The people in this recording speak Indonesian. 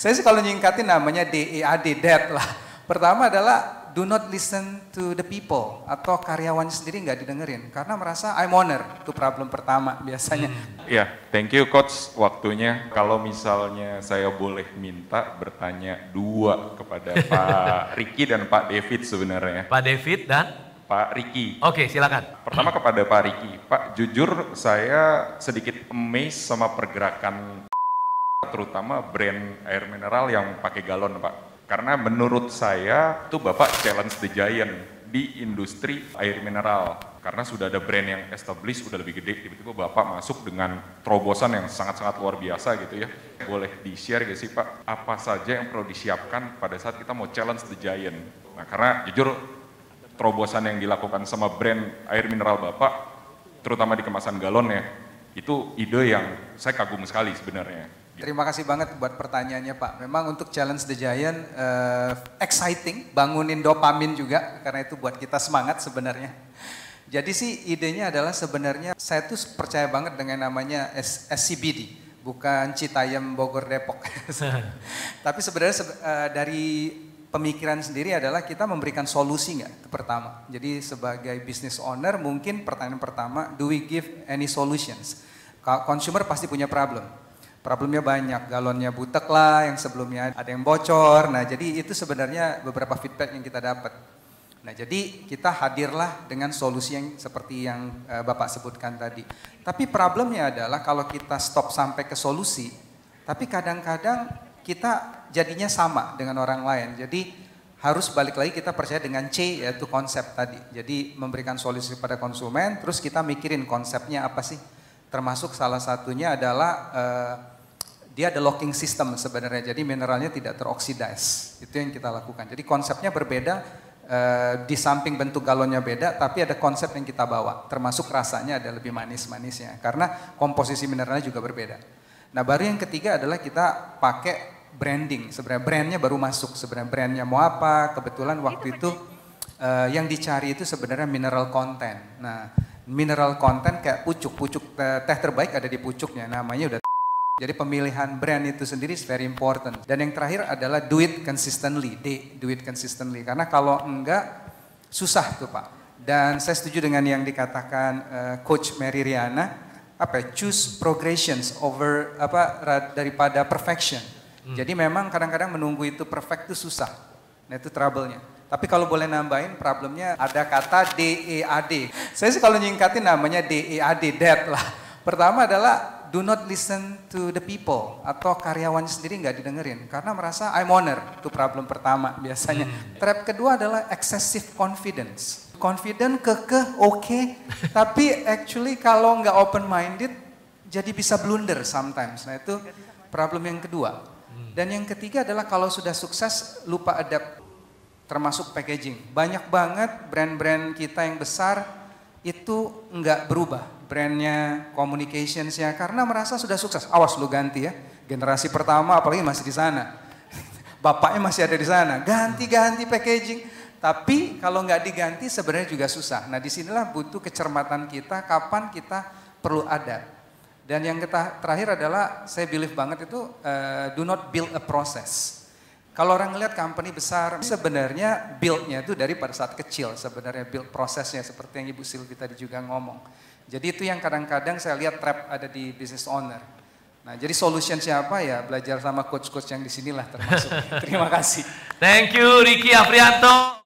Saya sih kalau nyingkatin namanya DEAD, dead lah. Pertama adalah do not listen to the people atau karyawannya sendiri nggak didengerin karena merasa I'm owner. Itu problem pertama biasanya. Ya, thank you Coach waktunya. Kalau misalnya saya boleh minta bertanya dua kepada Pak Ricky dan Pak David sebenarnya. Pak David dan Pak Ricky. Oke, silakan. Pertama kepada Pak Ricky. Pak, jujur saya sedikit amazed sama pergerakan terutama brand air mineral yang pakai galon, Pak. Karena menurut saya itu Bapak challenge the giant di industri air mineral. Karena sudah ada brand yang established, sudah lebih gede, tiba-tiba Bapak masuk dengan terobosan yang sangat-sangat luar biasa gitu ya. Boleh di-share gak sih Pak, apa saja yang perlu disiapkan pada saat kita mau challenge the giant? Nah karena jujur terobosan yang dilakukan sama brand air mineral Bapak, terutama di kemasan galon ya, itu ide yang saya kagum sekali sebenarnya. Terima kasih banget buat pertanyaannya Pak. Memang untuk challenge the giant exciting, bangunin dopamin juga karena itu buat kita semangat sebenarnya. Jadi sih idenya adalah sebenarnya saya tuh percaya banget dengan namanya SCBD, bukan Citayam Bogor Depok. Tapi sebenarnya dari pemikiran sendiri adalah kita memberikan solusi nggak? Itu pertama. Jadi sebagai business owner mungkin pertanyaan pertama, do we give any solutions? Consumer pasti punya problem. Problemnya banyak, galonnya butek lah, yang sebelumnya ada yang bocor. Nah jadi itu sebenarnya beberapa feedback yang kita dapat. Nah jadi kita hadirlah dengan solusi yang seperti yang Bapak sebutkan tadi. Tapi problemnya adalah kalau kita stop sampai ke solusi, tapi kadang-kadang kita jadinya sama dengan orang lain. Jadi harus balik lagi kita percaya dengan C, yaitu konsep tadi. Jadi memberikan solusi kepada konsumen, terus kita mikirin konsepnya apa sih. Termasuk salah satunya adalah dia ada locking system sebenarnya, jadi mineralnya tidak teroksidas. Itu yang kita lakukan. Jadi konsepnya berbeda, di samping bentuk galonnya beda, tapi ada konsep yang kita bawa. Termasuk rasanya ada lebih manis-manisnya, karena komposisi mineralnya juga berbeda. Nah baru yang ketiga adalah kita pakai branding. Sebenarnya brandnya baru masuk, sebenarnya brandnya mau apa, kebetulan waktu itu yang dicari itu sebenarnya mineral content. Nah mineral content kayak pucuk teh terbaik ada di pucuknya, namanya udah. Jadi pemilihan brand itu sendiri is very important. Dan yang terakhir adalah do it consistently, do it consistently. Karena kalau enggak susah tuh Pak. Dan saya setuju dengan yang dikatakan Coach Mary Riana, choose progressions over daripada perfection. Jadi memang kadang-kadang menunggu itu perfect itu susah. Nah itu trouble-nya. Tapi kalau boleh nambahin problemnya ada kata DEAD. Saya sih kalau nyingkatin namanya DEAD, dead lah. Pertama adalah do not listen to the people atau karyawannya sendiri nggak didengerin karena merasa I'm owner. Itu problem pertama biasanya. Trap kedua adalah excessive confidence. Confident, oke, tapi actually kalau nggak open minded jadi bisa blunder sometimes. Nah itu problem yang kedua. Dan yang ketiga adalah kalau sudah sukses lupa adapt, termasuk packaging. Banyak banget brand-brand kita yang besar itu nggak berubah. Brandnya, communicationsnya, karena merasa sudah sukses. Awas lu ganti ya, generasi pertama apalagi masih di sana. Bapaknya masih ada di sana, ganti-ganti packaging. Tapi kalau nggak diganti sebenarnya juga susah. Nah disinilah butuh kecermatan kita, kapan kita perlu ada. Dan yang terakhir adalah, saya believe banget itu, do not build a process. Kalau orang ngelihat company besar, sebenarnya build-nya itu dari pada saat kecil, sebenarnya build prosesnya seperti yang Ibu Sylvie tadi juga ngomong. Jadi itu yang kadang-kadang saya lihat trap ada di business owner. Nah jadi solution siapa ya, belajar sama coach-coach yang di sinilah termasuk. Terima kasih. Thank you Ricky Afrianto.